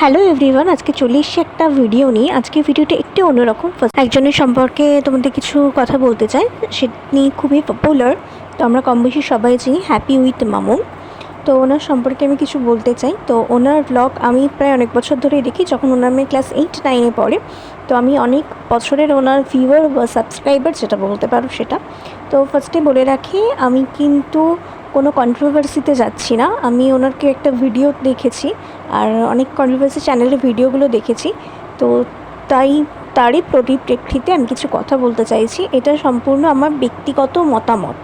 Hello everyone, আজকে চলে এসেছি একটা ভিডিও নিয়ে। আজকে ভিডিওটা একটু অন্যরকম। একজনের সম্পর্কে তোমাদের কিছু কথা বলতে চাই, সে নিয়ে খুবই পপুলার, তো আমরা কম বেশি সবাই চিনি, হ্যাপি উইথ মামুন। তো ওনার সম্পর্কে আমি কিছু বলতে চাই। তো ওনার ব্লগ আমি প্রায় অনেক বছর ধরেই দেখি, যখন ওনার মেয়ে ক্লাস 8-9-এ পড়ে। তো আমি অনেক বছরের ওনার ভিউয়ার বা সাবস্ক্রাইবার, যেটা বলতে পারো সেটা। তো ফার্স্টে বলে রাখি, আমি কিন্তু কোনো কন্ট্রোভার্সিতে যাচ্ছি না। আমি ওনারকে একটা ভিডিও দেখেছি, আর অনেক কন্ট্রোভার্সি চ্যানেলের ভিডিওগুলো দেখেছি। তো তারই পরিপ্রেক্ষিতে আমি কিছু কথা বলতে চাইছি। এটা সম্পূর্ণ আমার ব্যক্তিগত মতামত।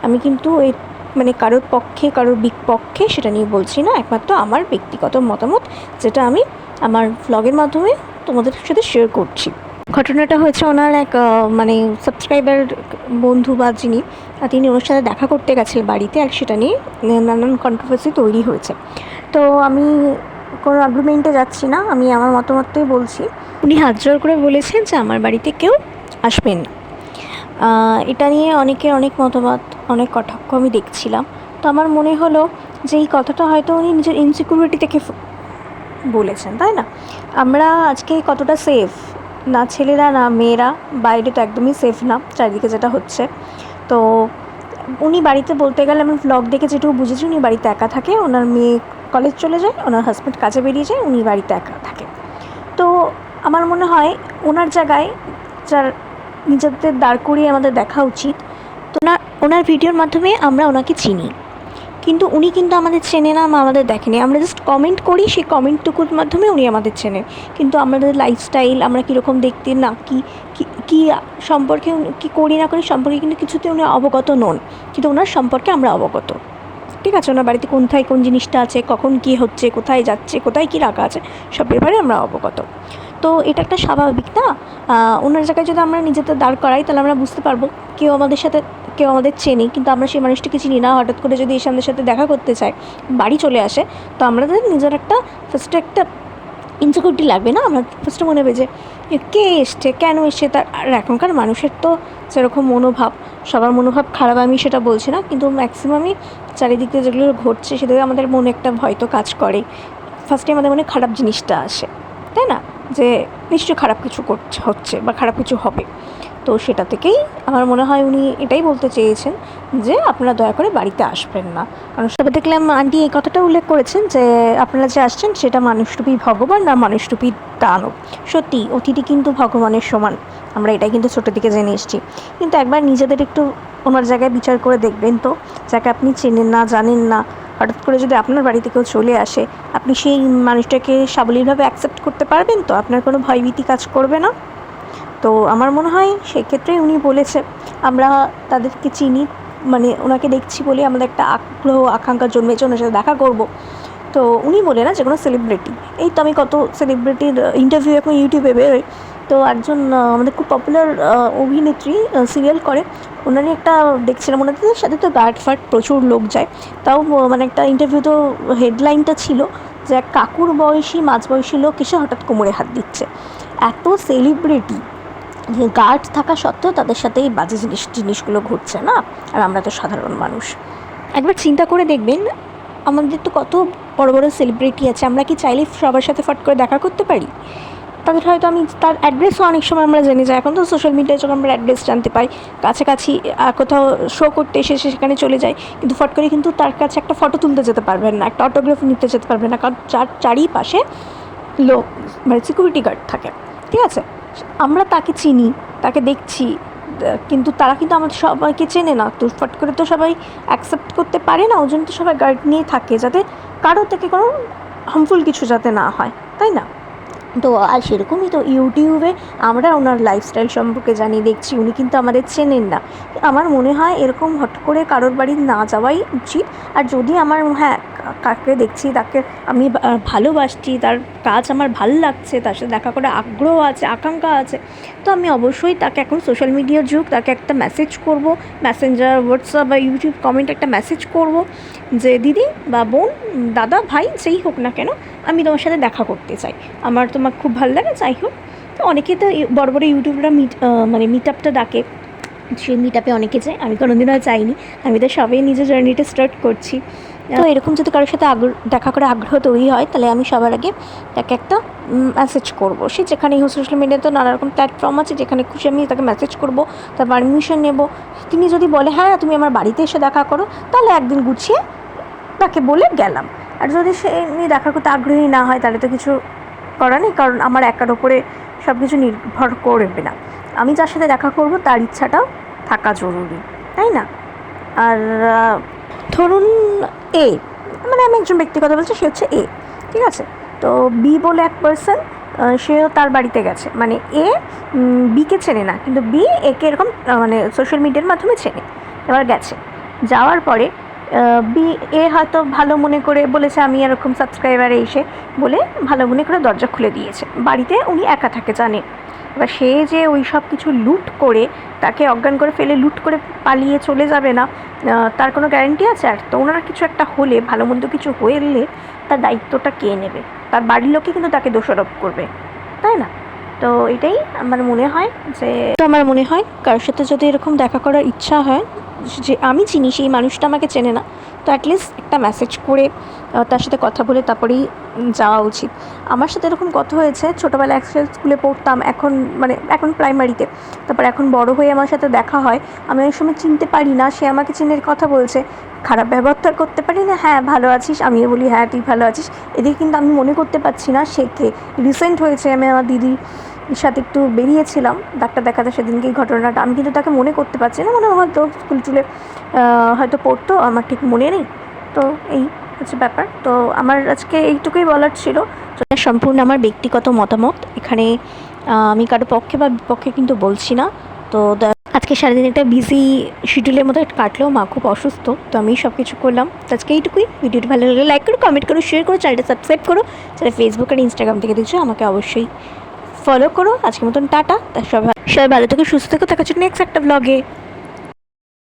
আমি কিন্তু কারোর পক্ষে কারোর বিপক্ষে সেটা নিয়ে বলছি না, একমাত্র আমার ব্যক্তিগত মতামত, যেটা আমি আমার ভ্লগের মাধ্যমে তোমাদের সাথে শেয়ার করছি। ঘটনাটা হয়েছে, ওনার এক সাবস্ক্রাইবার বন্ধু বা তিনি ওনার সাথে দেখা করতে গেছিলেন বাড়িতে, আর সেটা নিয়ে নানান কন্ট্রোভার্সি তৈরি হয়েছে। তো আমি কোনো আর্গুমেন্টে যাচ্ছি না, আমি আমার মতামতটাই বলছি। উনি হাত জোর করে বলেছেন যে আমার বাড়িতে কেউ আসবেন না। এটা নিয়ে অনেকের অনেক মতামত, অনেক কটাক্ষ আমি দেখছিলাম। তো আমার মনে হলো যে এই কথাটা হয়তো উনি নিজের ইনসিকিউরিটি থেকে বলেছেন, তাই না? আমরা আজকে কতটা সেফ, না ছেলেরা না মেয়েরা, বাইরে তো একদমই সেফ না, চারিদিকে যেটা হচ্ছে। তো উনি বাড়িতে, বলতে গেলে আমি ভ্লগ দেখে যেটুকু বুঝেছি, উনি বাড়িতে একা থাকে। ওনার মেয়ে কলেজ চলে যায়, ওনার হাজব্যান্ড কাজে বেরিয়ে যায়, উনি বাড়িতে একা থাকে। তো আমার মনে হয় ওনার জায়গায় যার নিজেদের দাঁড় করিয়ে আমাদের দেখা উচিত। তো ওনার ভিডিওর মাধ্যমে আমরা ওনাকে চিনি, কিন্তু উনি কিন্তু আমাদের চেনে না বা আমাদের দেখেনি। আমরা জাস্ট কমেন্ট করি, সেই কমেন্টটুকুর মাধ্যমে উনি আমাদের চেনেন। কিন্তু আমাদের লাইফস্টাইল, আমরা কীরকম দেখতে, না কী সম্পর্কে, কী করি না করি সম্পর্কে কিন্তু কিছুতে উনি অবগত নন। কিন্তু ওনার সম্পর্কে আমরা অবগত, ঠিক আছে? ওনার বাড়িতে কোথায় কোন জিনিসটা আছে, কখন কী হচ্ছে, কোথায় যাচ্ছে, কোথায় কী রাখা আছে, সব ব্যাপারে আমরা অবগত। তো এটা একটা স্বাভাবিক না? ওনার জায়গায় যদি আমরা নিজেদের দাঁড় করাই, তাহলে আমরা বুঝতে পারবো কেউ আমাদের চেনে, কিন্তু আমরা সেই মানুষটিকে চিনি না। হঠাৎ করে যদি এসে আমাদের সাথে দেখা করতে চায়, বাড়ি চলে আসে, তো আমাদের নিজের ফার্স্টে একটা ইনসিকিউরিটি লাগবে না? আমরা ফার্স্টে মনে হবে যে কে এসছে, কেন এসছে। আর এখনকার মানুষের তো সেরকম মনোভাব, সবার মনোভাব খারাপ আমি সেটা বলছি না, কিন্তু ম্যাক্সিমামই চারিদিকে যেগুলো ঘটছে সেটাকে আমাদের মনে একটা ভয় তো কাজ করে। ফার্স্টে আমাদের মনে খারাপ জিনিসটা আসে, তাই না? যে নিশ্চয়ই খারাপ কিছু হচ্ছে বা খারাপ কিছু হবে। তো সেটা থেকেই আমার মনে হয় উনি এটাই বলতে চেয়েছেন যে আপনারা দয়া করে বাড়িতে আসবেন না। কারণ সবাই দেখলাম আন্টি এই কথাটা উল্লেখ করেছেন যে আপনারা যে আসছেন সেটা মানুষরূপী ভগবান না মানুষরূপী দানব। সত্যি, অতিথি কিন্তু ভগবানের সমান, আমরা এটাই কিন্তু ছোটো থেকে জেনে এসেছি। কিন্তু একবার নিজেদের একটু ওনার জায়গায় বিচার করে দেখবেন তো, যাকে আপনি চেনেন না, জানেন না, হঠাৎ করে যদি আপনার বাড়িতে কেউ চলে আসে, আপনি সেই মানুষটাকে সাবলীলভাবে অ্যাকসেপ্ট করতে পারবেন তো? আপনার কোনো ভয়ভীতি কাজ করবে না? তো আমার মনে হয় সেক্ষেত্রেই উনি বলেছে, আমরা তাদেরকে চিনি, ওনাকে দেখছি বলে আমাদের একটা আগ্রহ আকাঙ্ক্ষা জন্মেছে ওনার সাথে দেখা করব। তো উনি বলে না, যে কোনো সেলিব্রিটি, এই তো আমি কত সেলিব্রিটির ইন্টারভিউ এখন ইউটিউবে বেরোয়। তো একজন আমাদের খুব পপুলার অভিনেত্রী, সিরিয়াল করে, ওনারই একটা দেখছিলাম, ওনাদের সাথে তো গার্ড ফার্ড প্রচুর লোক যায়। তাও একটা ইন্টারভিউ, তো হেডলাইনটা ছিল যে এক কাকুর বয়সী, মাঝবয়সী লোক এসে হঠাৎ কোমরে হাত দিচ্ছে। এত সেলিব্রিটি গার্ড থাকা সত্ত্বেও তাদের সাথে এই বাজে জিনিসগুলো ঘটছে না? আর আমরা তো সাধারণ মানুষ। একবার চিন্তা করে দেখবেন, আমাদের তো কত বড় বড় সেলিব্রিটি আছে, আমরা কি চাইলে সবার সাথে ফট করে দেখা করতে পারি? তাদের হয়তো তার অ্যাড্রেসও অনেক সময় আমরা জেনে যাই। এখন তো সোশ্যাল মিডিয়ায় যখন আমরা অ্যাড্রেস জানতে পাই, কাছাকাছি কোথাও শো করতে এসে সেখানে চলে যায়, কিন্তু ফট করে কিন্তু তার কাছে একটা ফটো তুলতে যেতে পারবেন না, একটা অটোগ্রাফ নিতে যেতে পারবেন না, কারণ চারিপাশে লোক, সিকিউরিটি গার্ড থাকে, ঠিক আছে? আমরা তাকে চিনি, তাকে দেখছি, কিন্তু তারা কিন্তু আমাদের সবাইকে চেনে না। তো ফট করে তো সবাই অ্যাকসেপ্ট করতে পারে না, ওই জন্য তো সবাই গার্ড নিয়ে থাকে, যাতে কারো থেকে কোনো হার্মফুল কিছু যাতে না হয়, তাই না? তো আর সেরকমই তো ইউটিউবে আমরা ওনার লাইফস্টাইল সম্পর্কে জানি, দেখছি, উনি কিন্তু আমাদের চেনেন না। আমার মনে হয় এরকম হট করে কারোর বাড়ি না যাওয়াই উচিত। আর যদি আমার কাকে দেখছি, তাকে আমি ভালোবাসছি, তার কাজ আমার ভালো লাগছে, তার সাথে দেখা করে আগ্রহ আছে, আকাঙ্ক্ষা আছে, তো আমি অবশ্যই তাকে, এখন সোশ্যাল মিডিয়ার যুগ, তাকে একটা মেসেজ করব, মেসেঞ্জার, হোয়াটসঅ্যাপ বা ইউটিউব কমেন্ট একটা মেসেজ করব যে দিদি বা বোন, দাদা, ভাই, যেই হোক না কেন, আমি তোমার সাথে দেখা করতে চাই, আমার তোমার খুব ভালো লাগে, যাই হোক। তো অনেকে তো বড় বড় ইউটিউবরা মিট আপটা ডাকে, সেই মিট আপে অনেকে যায়, আমি কোনোদিনও চাইনি, আমি তো সবাই নিজের জার্নিটা স্টার্ট করছি। তো এরকম যদি কারোর সাথে দেখা করে আগ্রহ তৈরি হয়, তাহলে আমি সবার আগে তাকে একটা মেসেজ করব। সে যেখানেই হোক, সোশ্যাল মিডিয়াতে তো নানা রকম প্ল্যাটফর্ম আছে, যেখানে খুশি আমি তাকে মেসেজ করব, তার পারমিশন নেব। তিনি যদি বলে হ্যাঁ তুমি আমার বাড়িতে এসে দেখা করো, তাহলে একদিন গুছিয়ে তাকে বলে গেলাম। আর যদি সে নিয়ে দেখা করতে আগ্রহী না হয়, তাহলে তো কিছু করার নেই, কারণ আমার একার ওপরে সব কিছু নির্ভর করবে না। আমি যার সাথে দেখা করব তার ইচ্ছাটাও থাকা জরুরি, তাই না? আর ধরুন মানে আমি একজন ব্যক্তিগত বলছি, সে হচ্ছে এ, ঠিক আছে? তো বি বলে এক পার্সন, সেও তার বাড়িতে গেছে, মানে এ বিকে চেনে না, কিন্তু বি একে এরকম মানে সোশ্যাল মিডিয়ার মাধ্যমে চেনে। এবার গেছে, যাওয়ার পরে বি এ হয়তো ভালো মনে করে বলেছে আমি এরকম সাবস্ক্রাইবারে এসে বলে ভালো মনে করে দরজা খুলে দিয়েছে। বাড়িতে উনি একা থাকে, জানে। এবার সে যে ওই সব কিছু লুট করে, তাকে অজ্ঞান করে ফেলে লুট করে পালিয়ে চলে যাবে না, তার কোনো গ্যারান্টি আছে? আর তো ওনার কিছু একটা হলে, ভালো মন্দ কিছু হলে তার দায়িত্বটা কে নেবে? তার বাড়ির লোকই কিন্তু তাকে দোষারোপ করবে, তাই না? তো এটাই আমার মনে হয় কারোর সাথে যদি এরকম দেখা করার ইচ্ছা হয়, যে আমি চিনি সেই মানুষটা আমাকে চেনে না, তো অ্যাটলিস্ট একটা মেসেজ করে তার সাথে কথা বলে তারপরেই যাওয়া উচিত। আমার সাথে এরকম কথা হয়েছে, ছোটোবেলায় একসাথে স্কুলে পড়তাম, এখন প্রাইমারিতে, তারপর এখন বড় হয়ে আমার সাথে দেখা হয়, আমি ওই সময় চিনতে পারি না, সে আমাকে চিনে কথা বলছে, খারাপ ব্যবহার তো আর করতে পারি না। হ্যাঁ ভালো আছিস, আমিও বলি হ্যাঁ তুই ভালো আছিস, এদিকে কিন্তু আমি মনে করতে পারছি না সে কে। রিসেন্ট হয়েছে, আমি আমার দিদির সাথে একটু বেরিয়েছিলাম ডাক্তার দেখাতে, সেদিনকে এই ঘটনাটা, আমি কিন্তু তাকে মনে করতে পারছি না, হয়তো স্কুল টুলে হয়তো পড়তো, আমার ঠিক মনে নেই। তো এই হচ্ছে ব্যাপার। তো আমার আজকে এইটুকুই বলার ছিল। সম্পূর্ণ আমার ব্যক্তিগত মতামত, এখানে আমি কারো পক্ষে বা বিপক্ষে কিন্তু বলছি না। তো আজকে সারাদিন একটা বিজি শিডিউলের মতো কাটলেও, মা খুব অসুস্থ, তো আমি সব কিছু করলাম। তো আজকে এইটুকুই। ভিডিওটি ভালো লাগলে লাইক করো, কমেন্ট করো, শেয়ার করো, চ্যানেলটা সাবস্ক্রাইব করো। যারা ফেসবুক আর ইনস্টাগ্রাম থেকে দেখছো, আমাকে অবশ্যই ফলো করো। আজকের মতন টাটা। সবাই ভালো থেকো, সুস্থ থেকো, দেখা হচ্ছে নেক্সট একটা ব্লগে।